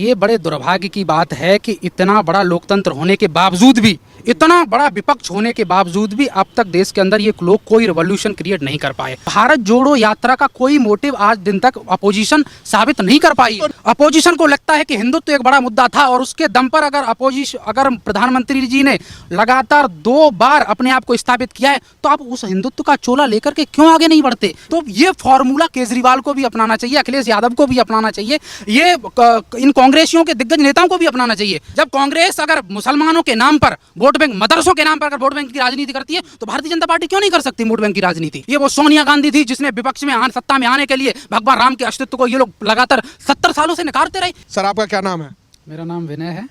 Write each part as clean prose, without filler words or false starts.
ये बड़े दुर्भाग्य की बात है कि इतना बड़ा लोकतंत्र होने के बावजूद भी, इतना बड़ा विपक्ष होने के बावजूद भी अब तक देश के अंदर ये लोग कोई रिवॉल्यूशन क्रिएट नहीं कर पाए। भारत जोड़ो यात्रा का कोई मोटिव आज दिन तक अपोजिशन साबित नहीं कर पाई। अपोजिशन को लगता है कि हिंदुत्व एक बड़ा मुद्दा था और उसके दम पर अगर प्रधानमंत्री जी ने लगातार 2 बार अपने आप को स्थापित किया है तो आप उस हिंदुत्व का चोला लेकर के क्यों आगे नहीं बढ़ते। तो ये फॉर्मूला केजरीवाल को भी अपनाना चाहिए, अखिलेश यादव को भी अपनाना चाहिए, ये इन कांग्रेसियों के दिग्गज नेताओं को भी अपनाना चाहिए। जब कांग्रेस अगर मुसलमानों के नाम पर वोट बैंक, मदरसों के नाम पर अगर वोट बैंक की राजनीति करती है तो भारतीय जनता पार्टी क्यों नहीं कर सकती वोट बैंक की राजनीति। ये वो सोनिया गांधी थी जिसने विपक्ष में सत्ता में आने के लिए भगवान राम के अस्तित्व को ये लोग लगातार 70 सालों से नकारते रहे। सर आपका क्या नाम है? मेरा नाम विनय है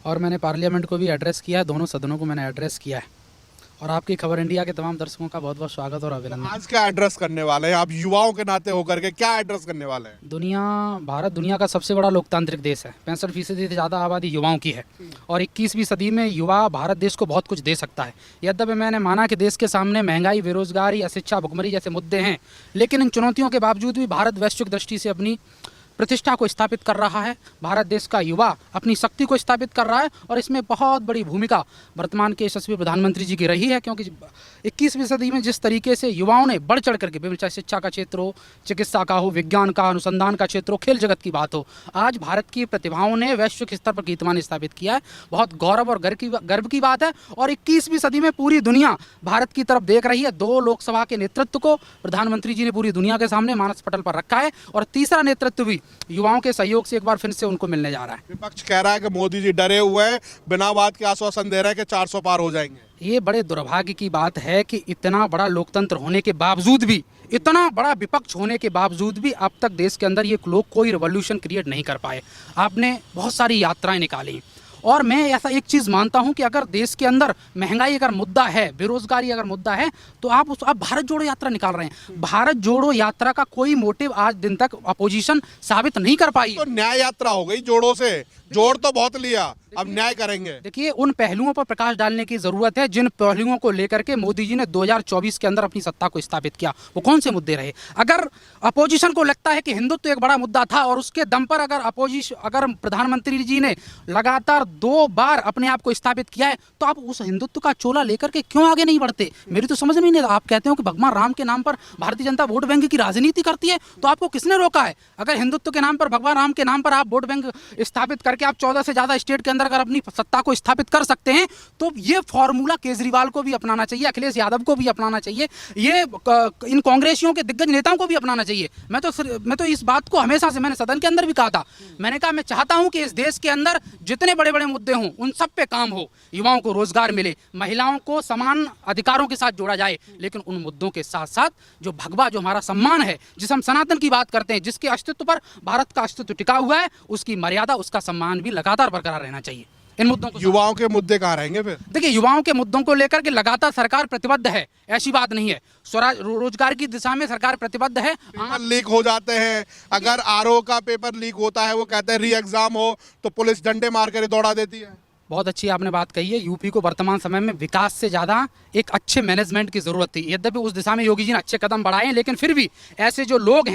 और मैंने पार्लियामेंट को भी एड्रेस किया है, दोनों सदनों को मैंने एड्रेस किया है। और आपकी खबर इंडिया के तमाम दर्शकों का बहुत बहुत स्वागत और अभिनंदन। आज क्या एड्रेस करने वाले हैं आप युवाओं के नाते होकर के, क्या एड्रेस करने वाले हैं? भारत दुनिया का सबसे बड़ा लोकतांत्रिक देश है। 65% से ज़्यादा आबादी युवाओं की है और 21वीं सदी में युवा भारत देश को बहुत कुछ दे सकता है। यद्यपि मैंने माना कि देश के सामने महंगाई, बेरोजगारी, अशिक्षा, भुखमरी जैसे मुद्दे हैं, लेकिन इन चुनौतियों के बावजूद भी भारत वैश्विक दृष्टि से अपनी प्रतिष्ठा को स्थापित कर रहा है। भारत देश का युवा अपनी शक्ति को स्थापित कर रहा है और इसमें बहुत बड़ी भूमिका वर्तमान के यशस्वी प्रधानमंत्री जी की रही है, क्योंकि 21वीं सदी में जिस तरीके से युवाओं ने बढ़ चढ़ करके, विभिन्न चाहे शिक्षा का क्षेत्र हो, चिकित्सा का हो, विज्ञान का, अनुसंधान का क्षेत्र हो, खेल जगत की बात हो, आज भारत की प्रतिभाओं ने वैश्विक स्तर पर कीर्तिमान स्थापित किया है। बहुत गौरव और गर्व की बात है। और 21वीं सदी में पूरी दुनिया भारत की तरफ देख रही है। 2 लोकसभा के नेतृत्व को प्रधानमंत्री जी ने पूरी दुनिया के सामने मानस पटल पर रखा है और तीसरा नेतृत्व भी युवाओं के सहयोग से एक बार फिर से उनको मिलने जा रहा है। विपक्ष कह रहा है कि मोदी जी डरे हुए हैं, बिना बात के आश्वासन दे रहे हैं कि 400 पार हो जाएंगे। ये बड़े दुर्भाग्य की बात है कि इतना बड़ा लोकतंत्र होने के बावजूद भी, इतना बड़ा विपक्ष होने के बावजूद भी अब तक देश के अंदर ये लोग कोई रिवॉल्यूशन क्रिएट नहीं कर पाए। आपने बहुत सारी यात्राएं निकाली और मैं ऐसा एक चीज़ मानता हूं कि अगर देश के अंदर महंगाई अगर मुद्दा है, बेरोजगारी अगर मुद्दा है, तो आप भारत जोड़ो यात्रा निकाल रहे हैं। भारत जोड़ो यात्रा का कोई मोटिव आज दिन तक अपोजिशन साबित नहीं कर पाई। तो न्याय यात्रा हो गई जोड़ों से, जोड़ तो बहुत लिया, अब न्याय करेंगे। देखिए, उन पहलुओं पर प्रकाश डालने की जरूरत है जिन पहलुओं को लेकर के मोदी जी ने 2024 के अंदर अपनी सत्ता को स्थापित किया। वो कौन से मुद्दे रहे? अगर अपोजिशन को लगता है कि हिंदुत्व एक बड़ा मुद्दा था और उसके दम पर अगर प्रधानमंत्री जी ने लगातार 2 बार अपने आप को स्थापित किया है तो आप उस हिंदुत्व का चोला लेकर के क्यों आगे नहीं बढ़ते? मेरी तो समझ में नहीं आता। आप कहते हो कि भगवान राम के नाम पर भारतीय जनता वोट बैंक की राजनीति करती है, तो आपको किसने रोका है? अगर हिंदुत्व के नाम पर, भगवान राम के नाम पर आप वोट बैंक स्थापित करके आप 14 से ज्यादा स्टेट के अंदर अगर अपनी सत्ता को स्थापित कर सकते हैं तो ये फॉर्मूला केजरीवाल को भी अपनाना चाहिए, अखिलेश यादव को भी अपनाना चाहिए, ये इन कांग्रेसियों के दिग्गज नेताओं को भी अपनाना चाहिए। मैं तो इस बात को हमेशा से, मैंने सदन के अंदर भी कहा था, मैंने कहा मैं चाहता हूं कि इस देश के अंदर जितने बड़े बड़े मुद्दे हों उन सब पे काम हो, युवाओं को रोजगार मिले, महिलाओं को समान अधिकारों के साथ जोड़ा जाए, लेकिन उन मुद्दों के साथ साथ जो भगवा, जो हमारा सम्मान है, जिस हम सनातन की बात करते हैं, जिसके अस्तित्व पर भारत का अस्तित्व टिका हुआ है, उसकी मर्यादा, उसका सम्मान भी लगातार बरकरार रहना चाहिए। इन मुद्दों को, युवाओं के मुद्दे कहाँ रहेंगे फिर? देखिए, युवाओं के मुद्दों को लेकर के लगातार सरकार प्रतिबद्ध है, ऐसी बात नहीं है। स्वराज रोजगार की दिशा में सरकार प्रतिबद्ध है। पेपर लीक हो जाते हैं, अगर आरओ का पेपर लीक होता है, वो कहते हैं री एग्जाम हो, तो पुलिस डंडे मार कर दौड़ा देती है। बहुत अच्छी आपने बात कही है। यूपी को वर्तमान समय में विकास से ज़्यादा एक अच्छे मैनेजमेंट की ज़रूरत थी। यद्यपि उस दिशा में योगी जी ने अच्छे कदम बढ़ाए हैं, लेकिन फिर भी ऐसे जो लोग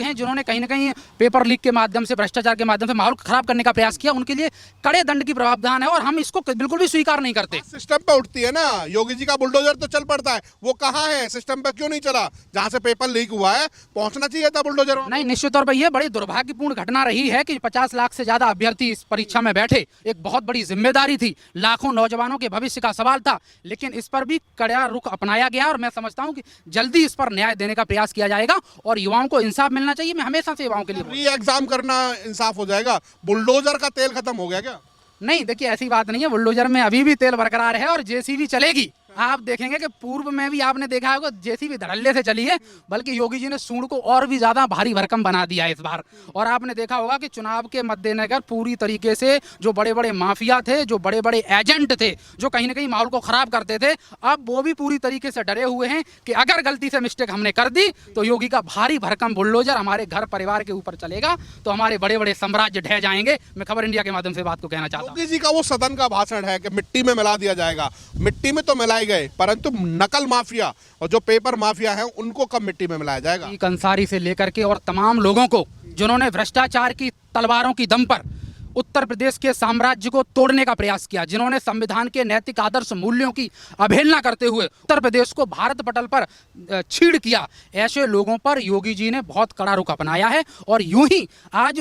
हैं जिन्होंने कहीं ना कहीं पेपर लीक के माध्यम से, भ्रष्टाचार के माध्यम से माहौल खराब करने का प्रयास किया, उनके लिए कड़े दंड की प्रावधान है और हम इसको बिल्कुल भी स्वीकार नहीं करते। सिस्टम पे उठती है ना, योगी जी का बुलडोजर तो चल पड़ता है, वो कहाँ है? सिस्टम पे क्यों नहीं चला? जहाँ से पेपर लीक हुआ है पहुंचना चाहिए था बुलडोजर। नहीं, निश्चित तौर पर यह बड़ी दुर्भाग्यपूर्ण घटना रही है कि 50 लाख से ज्यादा अभ्यर्थी इस परीक्षा में बैठे। एक बहुत बड़ी जिम्मेदारी थी, लाखों नौजवानों के भविष्य का सवाल था, लेकिन इस पर भी कड़ा रुख अपनाया गया और मैं समझता हूं कि जल्दी इस पर न्याय देने का प्रयास किया जाएगा और युवाओं को इंसाफ मिलना चाहिए। मैं हमेशा से युवाओं के लिए री एग्जाम करना इंसाफ हो जाएगा। बुलडोजर का तेल खत्म हो गया क्या? नहीं, देखिए ऐसी बात नहीं है। बुलडोजर में अभी भी तेल बरकरार है और जेसीबी चलेगी। आप देखेंगे कि पूर्व में भी आपने देखा होगा जेसीबी धड़ल्ले से चली है, बल्कि योगी जी ने सूंड को और भी ज्यादा भारी भरकम बना दिया है इस बार। और आपने देखा होगा कि चुनाव के मद्देनजर पूरी तरीके से जो बड़े बड़े माफिया थे, जो बड़े बड़े एजेंट थे, जो कहीं ना कहीं माहौल को खराब करते थे, अब वो भी पूरी तरीके से डरे हुए हैं कि अगर गलती से मिस्टेक हमने कर दी तो योगी का भारी भरकम बुलडोजर हमारे घर परिवार के ऊपर चलेगा, तो हमारे बड़े बड़े साम्राज्य ढह जाएंगे। मैं खबर इंडिया के माध्यम से बात को कहना चाहता हूँ। योगी जी का वो सदन का भाषण है कि मिट्टी में मिला दिया जाएगा, मिट्टी में तो मिलाएगी गए, परंतु नकल माफिया और जो पेपर माफिया है उनको कब मिट्टी में मिलाया जाएगा? एक अंसारी से लेकर के और तमाम लोगों को जिन्होंने भ्रष्टाचार की तलवारों की दम पर उत्तर प्रदेश के साम्राज्य को तोड़ने का प्रयास किया, जिन्होंने संविधान के नैतिक आदर्श मूल्यों की अवहेलना करते हुए उत्तर प्रदेश को भारत पटल पर छीड़ किया, ऐसे लोगों पर योगी जी ने बहुत कड़ा रुख अपनाया है। और यूं ही आज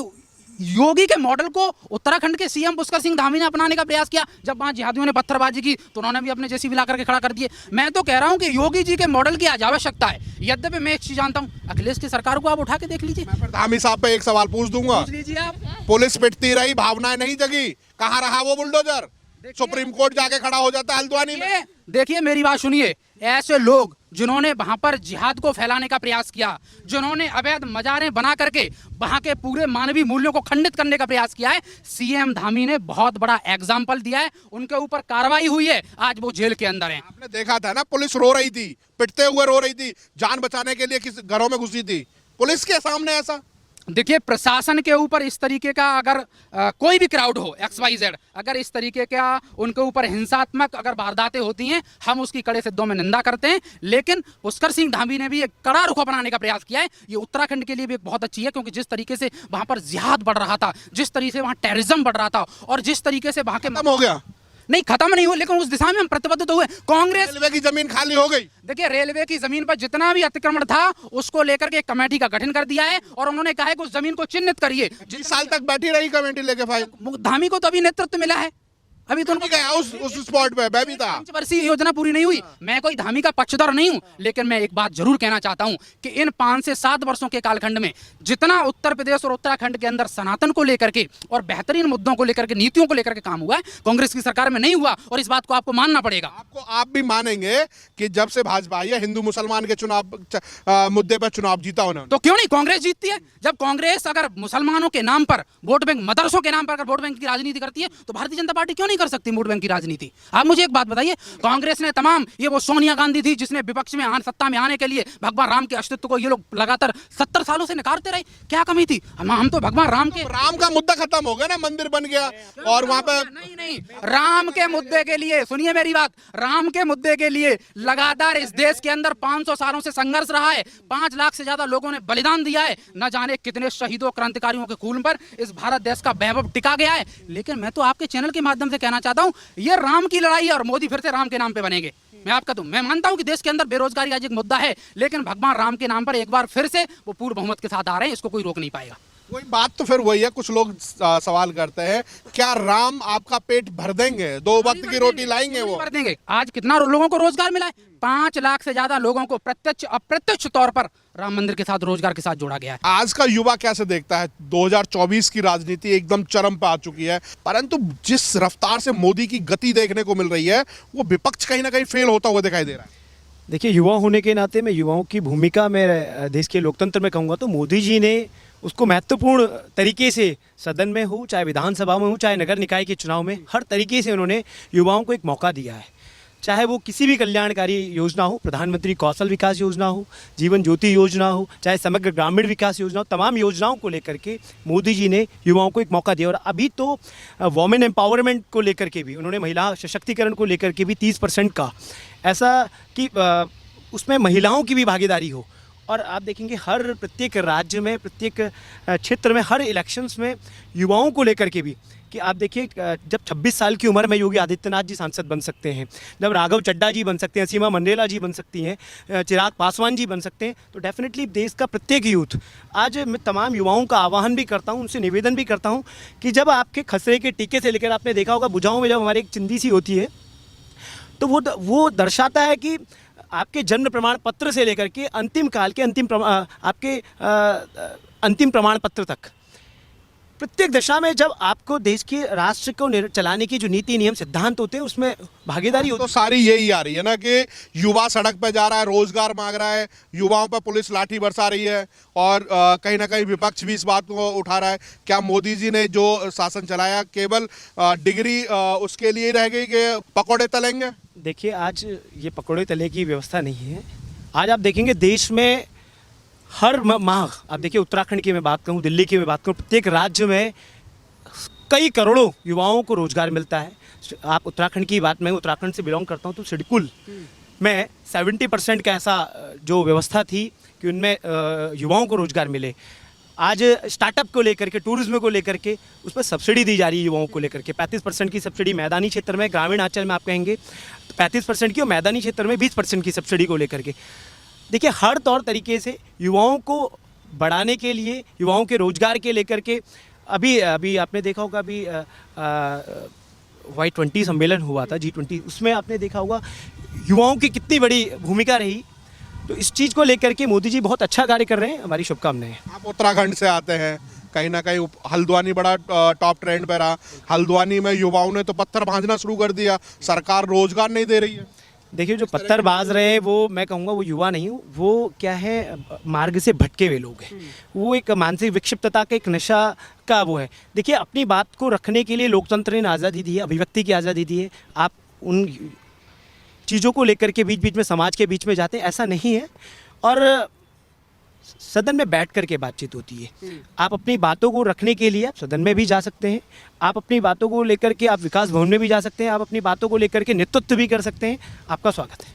योगी के मॉडल को उत्तराखंड के सीएम पुष्कर सिंह धामी ने अपनाने का प्रयास किया। जब वहां जिहादियों ने पत्थरबाजी की तो उन्होंने भी अपने जेसीबी ला करके खड़ा कर दिए। मैं तो कह रहा हूं कि योगी जी के मॉडल की आज आवश्यकता है। यद्यपि मैं एक चीज जानता हूं, अखिलेश की सरकार को आप उठा के देख लीजिए। मैं फिर धामी साहब पे एक सवाल पूछ दूंगा, पूछ लीजिए आप। पुलिस पिटती रही, भावनाएं नहीं जगी, कहाँ रहा वो बुलडोजर? सुप्रीम कोर्ट जाके खड़ा हो जाता है हल्द्वानी में। देखिए मेरी बात सुनिए, ऐसे लोग जिन्होंने वहां पर जिहाद को फैलाने का प्रयास किया, जिन्होंने अवैध मजारें बना करके वहां के पूरे मानवीय मूल्यों को खंडित करने का प्रयास किया है, सीएम धामी ने बहुत बड़ा एग्जाम्पल दिया है, उनके ऊपर कार्रवाई हुई है, आज वो जेल के अंदर हैं। आपने देखा था ना, पुलिस रो रही थी, पिटते हुए रो रही थी, जान बचाने के लिए किस घरों में घुसी थी, पुलिस के सामने ऐसा। देखिए प्रशासन के ऊपर इस तरीके का अगर कोई भी क्राउड हो XYZ, अगर इस तरीके का उनके ऊपर हिंसात्मक अगर वारदातें होती हैं, हम उसकी कड़े शब्दों में निंदा करते हैं। लेकिन पुष्कर सिंह धामी ने भी एक कड़ा रुख अपनाने का प्रयास किया है। ये उत्तराखंड के लिए भी एक बहुत अच्छी है, क्योंकि जिस तरीके से वहां पर जिहाद बढ़ रहा था, जिस तरीके से वहां टेररिज्म बढ़ रहा था और जिस तरीके से वहां के खत्म हो गया नहीं खत्म नहीं हुआ, लेकिन उस दिशा में हम प्रतिबद्ध तो हुए। कांग्रेस रेलवे की जमीन खाली हो गई। देखिए रेलवे की जमीन पर जितना भी अतिक्रमण था उसको लेकर के एक कमेटी का गठन कर दिया है और उन्होंने कहा है कि उस जमीन को चिन्हित करिए। 20 साल तक बैठी रही कमेटी लेके भाई। धामी को तो अभी नेतृत्व मिला है, अभी तो उनको गया उस स्पॉट पे, मैं भी था। 5 वर्षीय योजना पूरी नहीं हुई। मैं कोई धामी का पक्षधर नहीं हूं, लेकिन मैं एक बात जरूर कहना चाहता हूं कि इन 5 से 7 वर्षों के कालखंड में जितना उत्तर प्रदेश और उत्तराखंड के अंदर सनातन को लेकर के और बेहतरीन मुद्दों को लेकर के, नीतियों को लेकर के काम हुआ है, कांग्रेस की सरकार में नहीं हुआ। और इस बात को आपको मानना पड़ेगा। आप भी मानेंगे कि जब से भाजपा आई है, हिंदू मुसलमान के चुनाव मुद्दे पर चुनाव जीता उन्होंने, तो क्यों नहीं कांग्रेस जीतती है? जब कांग्रेस अगर मुसलमानों के नाम पर वोट बैंक, मदरसों के नाम पर अगर वोट बैंक की राजनीति करती है, तो भारतीय जनता पार्टी क्यों नहीं कर सकती वोट बैंक की राजनीति? आप मुझे एक बात बताइए, कांग्रेस ने तमाम, ये वो सोनिया गांधी थी जिसने विपक्ष में सत्ता में आने के लिए भगवान राम के अस्तित्व को ये लोग लगातार 70 सालों से नकारते रहे। क्या कमी थी? हम तो भगवान राम के, राम का मुद्दा खत्म हो गया ना, मंदिर बन गया और वहां पे नहीं राम के मुद्दे के लिए, सुनिए मेरी बात, राम के मुद्दे के लिए लगातार इस देश के अंदर 500 सालों से संघर्ष रहा है। 5 लाख से ज्यादा लोगों ने बलिदान दिया है, न जाने कितने शहीदों क्रांतिकारियों के खून पर इस भारत देश का वैभव टिका गया है। लेकिन मैं तो आपके चैनल के माध्यम से कहना चाहता हूं, ये राम की लड़ाई है और मोदी फिर से राम के नाम पे बनेंगे। मैं मानता हूं कि देश के अंदर बेरोजगारी आज एक मुद्दा है, लेकिन भगवान राम के नाम पर एक बार फिर से वो पूर्ण बहुमत के साथ आ रहे हैं, इसको कोई रोक नहीं पाएगा। वही बात तो फिर वही है, कुछ लोग सवाल करते हैं, क्या राम आपका पेट भर देंगे? 2 वक्त की रोटी लाएंगे वो? भर देंगे। आज कितना लोगों को रोजगार मिला है? 5 लाख से ज्यादा लोगों को प्रत्यक्ष अप्रत्यक्ष तौर पर राम मंदिर के साथ, रोजगार के साथ जोड़ा गया है। आज का युवा कैसे देखता है? 2024 की राजनीति एकदम चरम पे आ चुकी है, परंतु जिस रफ्तार से मोदी की गति देखने को मिल रही है, वो विपक्ष कहीं ना कहीं फेल होता हुआ दिखाई दे रहा है। देखिए, युवा होने के नाते मैं युवाओं की भूमिका में देश के लोकतंत्र में कहूँगा तो मोदी जी ने उसको महत्वपूर्ण तरीके से, सदन में हो, चाहे विधानसभा में हो, चाहे नगर निकाय के चुनाव में, हर तरीके से उन्होंने युवाओं को एक मौका दिया है। चाहे वो किसी भी कल्याणकारी योजना हो, प्रधानमंत्री कौशल विकास योजना हो, जीवन ज्योति योजना हो, चाहे समग्र ग्रामीण विकास योजना हो, तमाम योजनाओं को लेकर के मोदी जी ने युवाओं को एक मौका दिया। और अभी तो वोमेन एम्पावरमेंट को लेकर के भी उन्होंने, महिला सशक्तिकरण को लेकर के भी 30% का ऐसा कि उसमें महिलाओं की भी भागीदारी हो। और आप देखेंगे हर प्रत्येक राज्य में, प्रत्येक क्षेत्र में, हर इलेक्शंस में युवाओं को लेकर के भी, कि आप देखिए जब 26 साल की उम्र में योगी आदित्यनाथ जी सांसद बन सकते हैं, जब राघव चड्ढा जी बन सकते हैं, सीमा मंडेला जी बन सकती हैं, चिराग पासवान जी बन सकते हैं, तो डेफिनेटली देश का प्रत्येक यूथ, आज मैं तमाम युवाओं का आह्वान भी करता हूं, उनसे निवेदन भी करता हूं कि जब आपके खसरे के टीके से लेकर, आपने देखा होगा भुजाओं में जब हमारी एक चिंदी सी होती है, तो वो दर्शाता है कि आपके जन्म प्रमाण पत्र से लेकर के अंतिम काल के अंतिम प्रमाण पत्र तक, प्रत्येक दशा में जब आपको देश के राष्ट्र को चलाने की जो नीति नियम सिद्धांत होते हैं उसमें भागीदारी होती तो सारी यही आ रही है ना कि युवा सड़क पर जा रहा है, रोजगार मांग रहा है, युवाओं पर पुलिस लाठी बरसा रही है और कहीं ना कहीं विपक्ष भी इस बात को उठा रहा है। क्या मोदी जी ने जो शासन चलाया केवल डिग्री उसके लिए रह गई कि पकौड़े तलेंगे? देखिए, आज ये पकौड़े तले की व्यवस्था नहीं है। आज आप देखेंगे देश में हर माह, आप देखिए उत्तराखंड की मैं बात करूं, दिल्ली की मैं बात करूं, प्रत्येक राज्य में कई करोड़ों युवाओं को रोजगार मिलता है। आप उत्तराखंड की बात, मैं उत्तराखंड से बिलोंग करता हूँ, तो सिडकुल में 70% का ऐसा जो व्यवस्था थी कि उनमें युवाओं को रोजगार मिले। आज स्टार्टअप को लेकर के, टूरिज्म को लेकर के उस पर सब्सिडी दी जा रही है युवाओं को लेकर के। 35% की सब्सिडी मैदानी क्षेत्र में, ग्रामीण अंचल में आप कहेंगे तो 35% की, और मैदानी क्षेत्र में 20% की सब्सिडी को लेकर के। देखिए, हर तौर तरीके से युवाओं को बढ़ाने के लिए, युवाओं के रोजगार के लेकर के, अभी आपने देखा होगा, अभी Y20 सम्मेलन हुआ था, G20, उसमें आपने देखा होगा युवाओं की कितनी बड़ी भूमिका रही। तो इस चीज़ को लेकर के मोदी जी बहुत अच्छा कार्य कर रहे हैं, हमारी शुभकामनाएं। आप उत्तराखंड से आते हैं, कहीं ना कहीं हल्द्वानी बड़ा टॉप ट्रेंड पे रहा। हल्द्वानी में युवाओं ने तो पत्थर भांजना शुरू कर दिया, सरकार रोजगार नहीं दे रही है। देखिए, जो पत्थर बाज रहे हैं वो, मैं कहूँगा वो युवा नहीं हूँ, वो क्या है, मार्ग से भटके हुए लोग हैं। वो एक मानसिक विक्षिप्तता का, एक नशा का वो है। देखिए, अपनी बात को रखने के लिए लोकतंत्र ने आज़ादी दी है, अभिव्यक्ति की आज़ादी दी है। आप उन चीज़ों को लेकर के बीच बीच में समाज के बीच में जाते हैं, ऐसा नहीं है। और सदन में बैठ कर के बातचीत होती है। आप अपनी बातों को रखने के लिए आप सदन में भी जा सकते हैं, आप अपनी बातों को लेकर के आप विकास भवन में भी जा सकते हैं, आप अपनी बातों को लेकर के नेतृत्व भी कर सकते हैं। आपका स्वागत है।